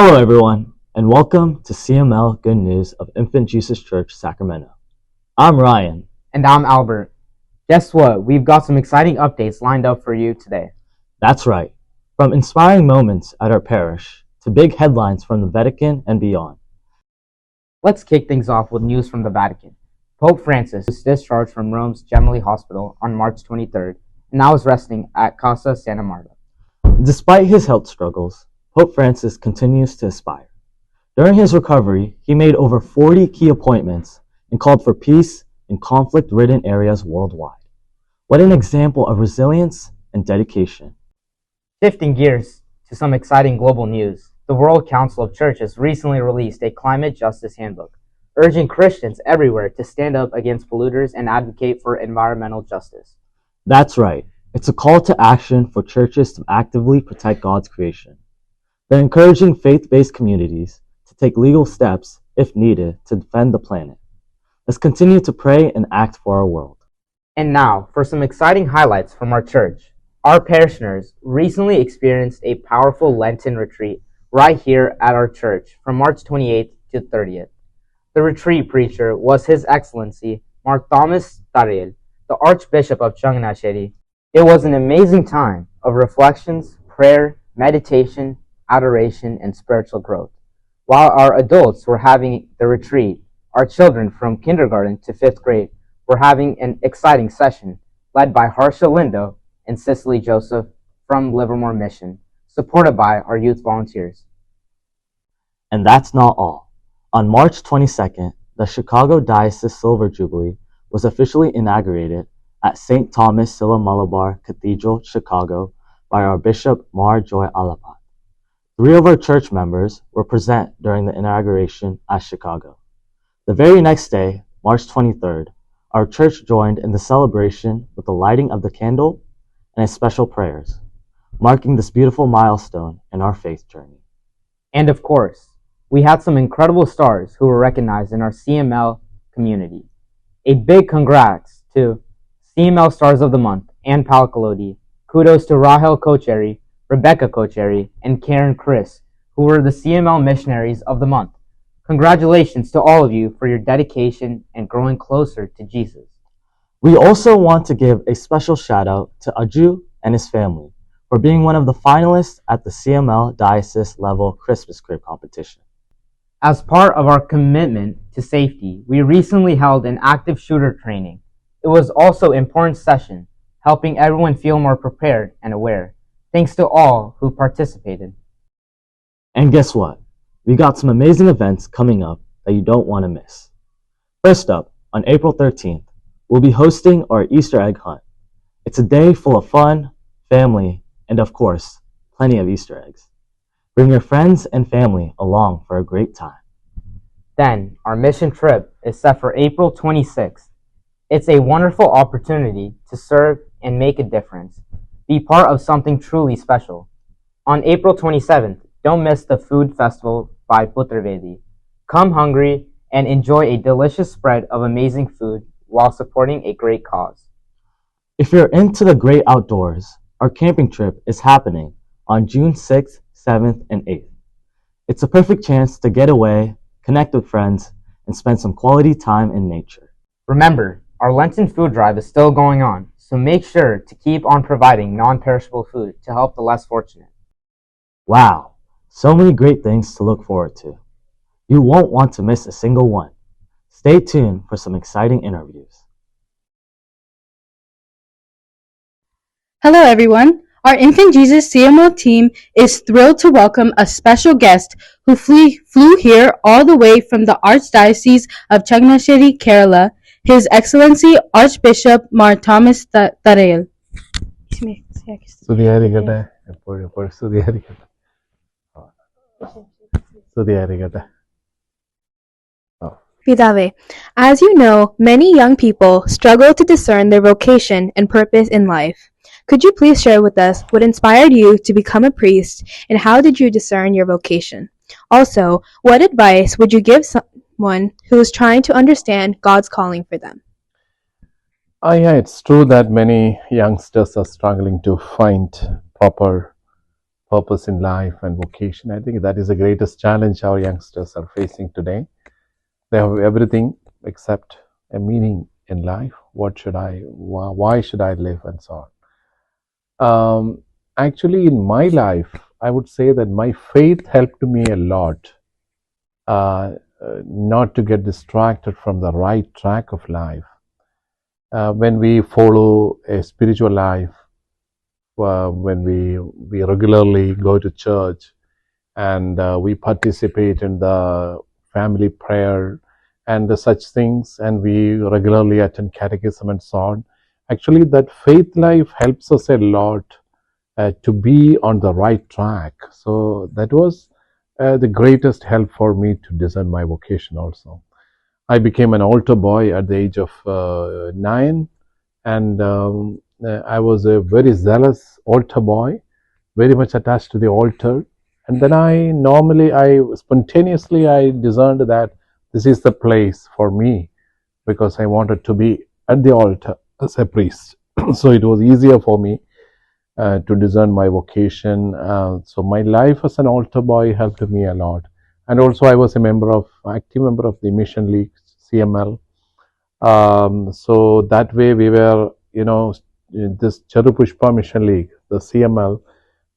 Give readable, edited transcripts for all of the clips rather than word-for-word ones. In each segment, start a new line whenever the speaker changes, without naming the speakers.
Hello, everyone, and welcome to CML Good News of Infant Jesus Church, Sacramento. I'm Ryan.
And I'm Albert. Guess what? We've got some exciting updates lined up for you today.
That's right. From inspiring moments at our parish to big headlines from the Vatican and beyond.
Let's kick things off with news from the Vatican. Pope Francis was discharged from Rome's Gemelli Hospital on March 23rd and now is resting at Casa Santa Marta.
Despite his health struggles, Pope Francis continues to aspire. During his recovery, he made over 40 key appointments and called for peace in conflict-ridden areas worldwide. What an example of resilience and dedication.
Shifting gears to some exciting global news, the World Council of Churches recently released a climate justice handbook, urging Christians everywhere to stand up against polluters and advocate for environmental justice.
That's right. It's a call to action for churches to actively protect God's creation. They're encouraging faith-based communities to take legal steps, if needed, to defend the planet. Let's continue to pray and act for our world.
And now, for some exciting highlights from our church. Our parishioners recently experienced a powerful Lenten retreat right here at our church from March 28th to 30th. The retreat preacher was His Excellency Mar Thomas Tharayil, the Archbishop of Changnasheri. It was an amazing time of reflections, prayer, meditation, adoration, and spiritual growth. While our adults were having the retreat, our children from kindergarten to 5th grade were having an exciting session led by Harsha Lindo and Cicely Joseph from Livermore Mission, supported by our youth volunteers.
And that's not all. On March 22nd, the Chicago Diocese Silver Jubilee was officially inaugurated at St. Thomas Silla Malabar Cathedral, Chicago, by our Bishop Mar Joy Alapat. 3 of our church members were present during the inauguration at Chicago. The very next day, March 23rd, our church joined in the celebration with the lighting of the candle and a special prayers, marking this beautiful milestone in our faith journey.
And of course, we had some incredible stars who were recognized in our CML community. A big congrats to CML Stars of the Month, Ann Palcolodi. Kudos to Rahel Kocheri, Rebecca Kocheri, and Karen Chris, who were the CML Missionaries of the Month. Congratulations to all of you for your dedication and growing closer to Jesus.
We also want to give a special shout out to Aju and his family for being one of the finalists at the CML Diocese level Christmas Crib competition.
As part of our commitment to safety, we recently held an active shooter training. It was also an important session, helping everyone feel more prepared and aware. Thanks to all who participated.
And guess what? We got some amazing events coming up that you don't want to miss. First up, on April 13th, we'll be hosting our Easter egg hunt. It's a day full of fun, family, and of course, plenty of Easter eggs. Bring your friends and family along for a great time.
Then, our mission trip is set for April 26th. It's a wonderful opportunity to serve and make a difference. Be part of something truly special. On April 27th, don't miss the food festival by Putrevedi. Come hungry and enjoy a delicious spread of amazing food while supporting a great cause.
If you're into the great outdoors, our camping trip is happening on June 6th, 7th, and 8th. It's a perfect chance to get away, connect with friends, and spend some quality time in nature.
Remember, our Lenten food drive is still going on, so make sure to keep on providing non-perishable food to help the less fortunate.
Wow, so many great things to look forward to. You won't want to miss a single one. Stay tuned for some exciting interviews.
Hello everyone. Our Infant Jesus CML team is thrilled to welcome a special guest who flew here all the way from the Archdiocese of Changnasheri, Kerala, His Excellency Archbishop Mar Thomas Tharayil. Vidave, as you know, many young people struggle to discern their vocation and purpose in life. Could you please share with us what inspired you to become a priest and how did you discern your vocation? Also, what advice would you give someone who is trying to understand God's calling for them?
Yeah, it's true that many youngsters are struggling to find proper purpose in life and vocation. I think that is the greatest challenge our youngsters are facing today. They have everything except a meaning in life. What should I, why should I live, and so on. Actually, in my life, I would say that my faith helped me a lot not to get distracted from the right track of life. When we follow a spiritual life, when we regularly go to church and we participate in the family prayer and such things, and we regularly attend catechism and so on, actually that faith life helps us a lot to be on the right track. So that was the greatest help for me to discern my vocation also. I became an altar boy at the age of 9, and I was a very zealous altar boy, very much attached to the altar. And then I spontaneously discerned that this is the place for me, because I wanted to be at the altar as a priest. So it was easier for me to discern my vocation. So my life as an altar boy helped me a lot. And also I was active member of the Mission League, CML. So that way we were, this Charupushpa Mission League, the CML,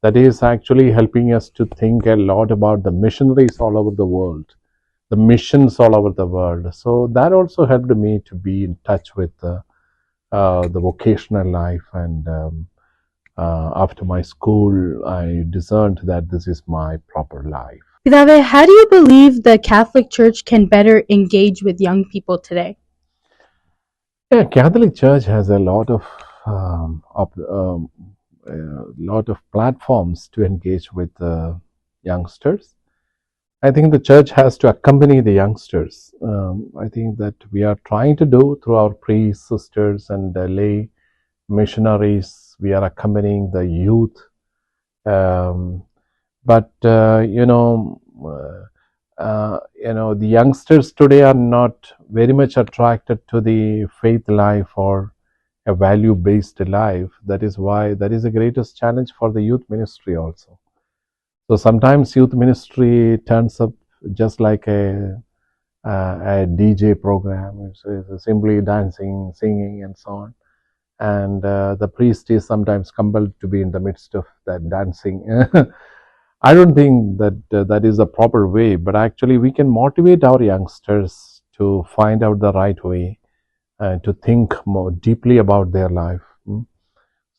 that is actually helping us to think a lot about the missionaries all over the world, the missions all over the world. So that also helped me to be in touch with the vocational life. And after my school, I discerned that this is my proper life.
Pidave, how do you believe the Catholic Church can better engage with young people today?
Yeah, Catholic Church has a lot of platforms to engage with youngsters. I think the church has to accompany the youngsters. I think that we are trying to do through our priests, sisters, and lay missionaries. We are accompanying the youth, but the youngsters today are not very much attracted to the faith life or a value-based life. That is the greatest challenge for the youth ministry also. So sometimes youth ministry turns up just like a DJ program. It's simply dancing, singing, and so on. And the priest is sometimes compelled to be in the midst of that dancing. I don't think that that is the proper way, but actually we can motivate our youngsters to find out the right way and to think more deeply about their life.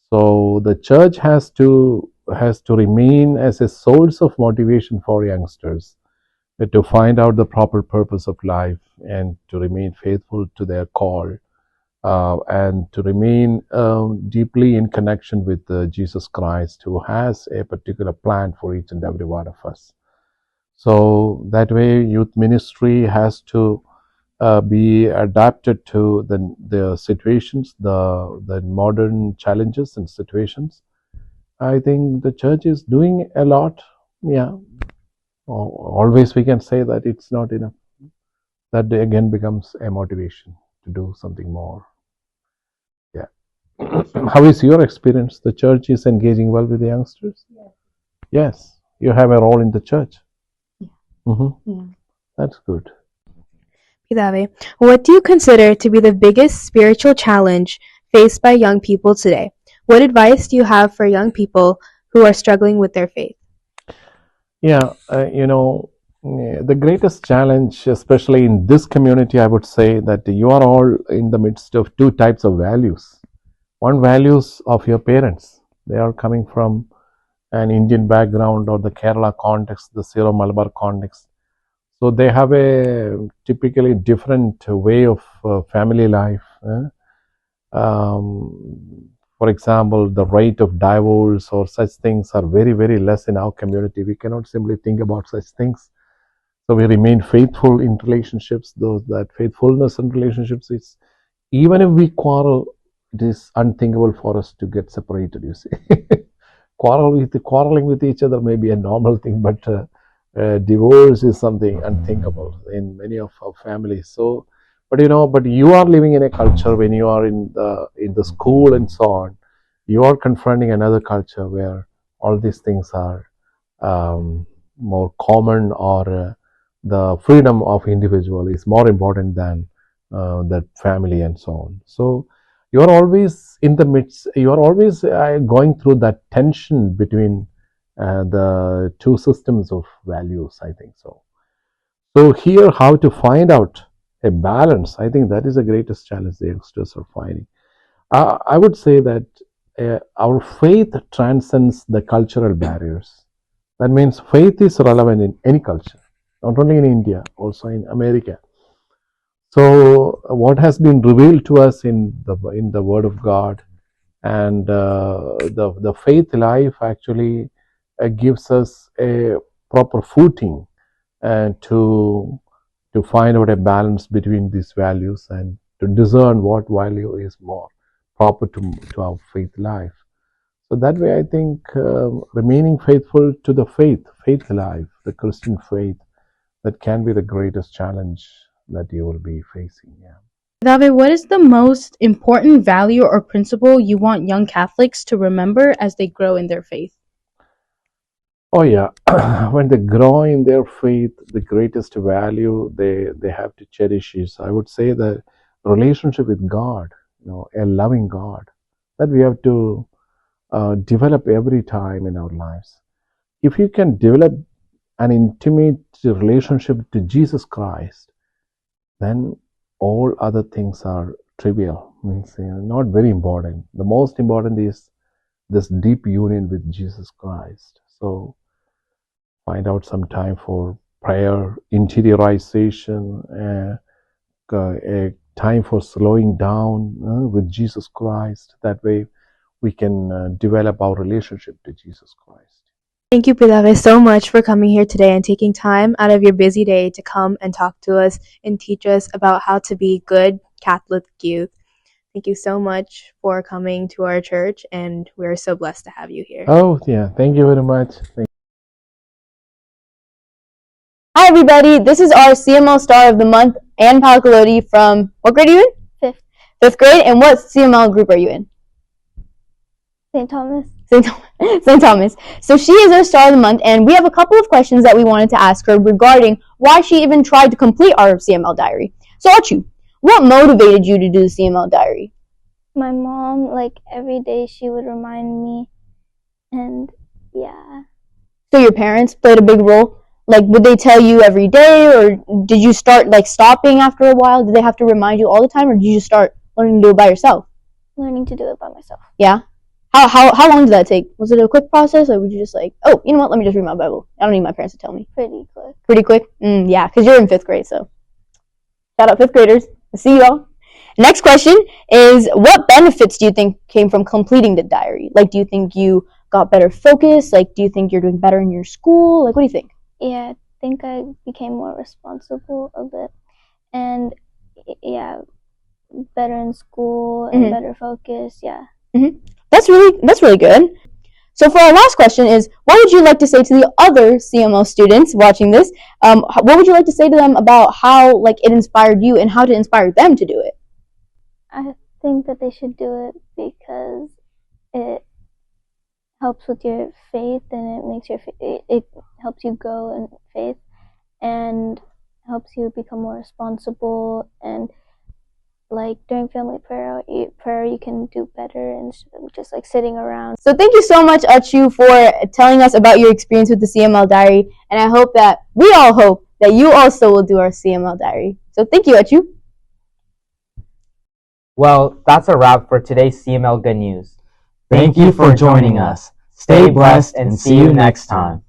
So the church has to remain as a source of motivation for youngsters to find out the proper purpose of life and to remain faithful to their call. And to remain deeply in connection with Jesus Christ, who has a particular plan for each and every one of us. So that way, youth ministry has to be adapted to the situations, the modern challenges and situations. I think the church is doing a lot. Yeah, always we can say that it's not enough. That again becomes a motivation to do something more. Yeah. How is your experience? The church is engaging well with the youngsters? Yes. You have a role in the church. Yeah. That's good.
Pidave, what do you consider to be the biggest spiritual challenge faced by young people today? What advice do you have for young people who are struggling with their faith?
Yeah, the greatest challenge, especially in this community, I would say that you are all in the midst of two types of values. One, values of your parents. They are coming from an Indian background or the Kerala context, the Syro-Malabar context. So they have a typically different way of family life. For example, the rate of divorce or such things are very, very less in our community. We cannot simply think about such things. So we remain faithful in relationships. That faithfulness in relationships is, even if we quarrel, it is unthinkable for us to get separated, you see. Quarreling with each other may be a normal thing, but divorce is something unthinkable in many of our families. So, but you are living in a culture, when you are in the school and so on, you are confronting another culture where all these things are more common, or the freedom of individual is more important than that family and so on. So you are always in the midst, you are always going through that tension between the two systems of values, I think so. So here, how to find out a balance, I think that is the greatest challenge the youngsters are finding. I would say that our faith transcends the cultural barriers. That means faith is relevant in any culture, not only in India, also in America. So what has been revealed to us in the Word of God, and the faith life actually gives us a proper footing to find out a balance between these values and to discern what value is more proper to our faith life. So that way, I think remaining faithful to the faith life, the Christian faith, that can be the greatest challenge that you will be facing. Yeah.
David, what is the most important value or principle you want young Catholics to remember as they grow in their faith?
Oh yeah, when they grow in their faith, the greatest value they have to cherish is, I would say, the relationship with God. A loving God that we have to develop every time in our lives. If you can develop an intimate relationship to Jesus Christ, then all other things are trivial, means not very important. The most important is this deep union with Jesus Christ. So find out some time for prayer, interiorization, a time for slowing down with Jesus Christ. That way we can develop our relationship to Jesus Christ.
Thank you, Pidave, so much for coming here today and taking time out of your busy day to come and talk to us and teach us about how to be good Catholic youth. Thank you so much for coming to our church, and we're so blessed to have you here.
Oh, yeah. Thank you very much.
Hi, everybody. This is our CML Star of the Month, Ann Palcalotti from, what grade are you in? Fifth grade. And what CML group are you in?
St. Thomas.
St. Thomas. So she is our Star of the Month, and we have a couple of questions that we wanted to ask her regarding why she even tried to complete our CML diary. So, Achu, what motivated you to do the CML diary?
My mom, every day she would remind me, and yeah.
So your parents played a big role? Would they tell you every day, or did you start, stopping after a while? Did they have to remind you all the time, or did you just start learning to do it by yourself?
Learning to do it by myself.
Yeah? How long did that take? Was it a quick process, or would you just oh, you know what, let me just read my Bible. I don't need my parents to tell me.
Pretty quick.
Pretty quick? Yeah, because you're in 5th grade, so. Shout out 5th graders. I see y'all. Next question is, what benefits do you think came from completing the diary? Do you think you got better focus? Do you think you're doing better in your school? What do you think?
Yeah, I think I became more responsible a bit. And, yeah, better in school and better focus, yeah.
That's really good. So for our last question is, what would you like to say to the other CMO students watching this? What would you like to say to them about how it inspired you and how to inspire them to do it?
I think that they should do it because it helps with your faith, and it makes it helps you grow in faith and helps you become more responsible. And during family prayer you can do better instead of just sitting around.
So thank you so much, Achu, for telling us about your experience with the CML diary, and I hope that we all hope that you also will do our CML diary. So thank you, Achu.
Well, that's a wrap for today's CML Good News.
Thank you for joining us. Stay blessed and see you next time.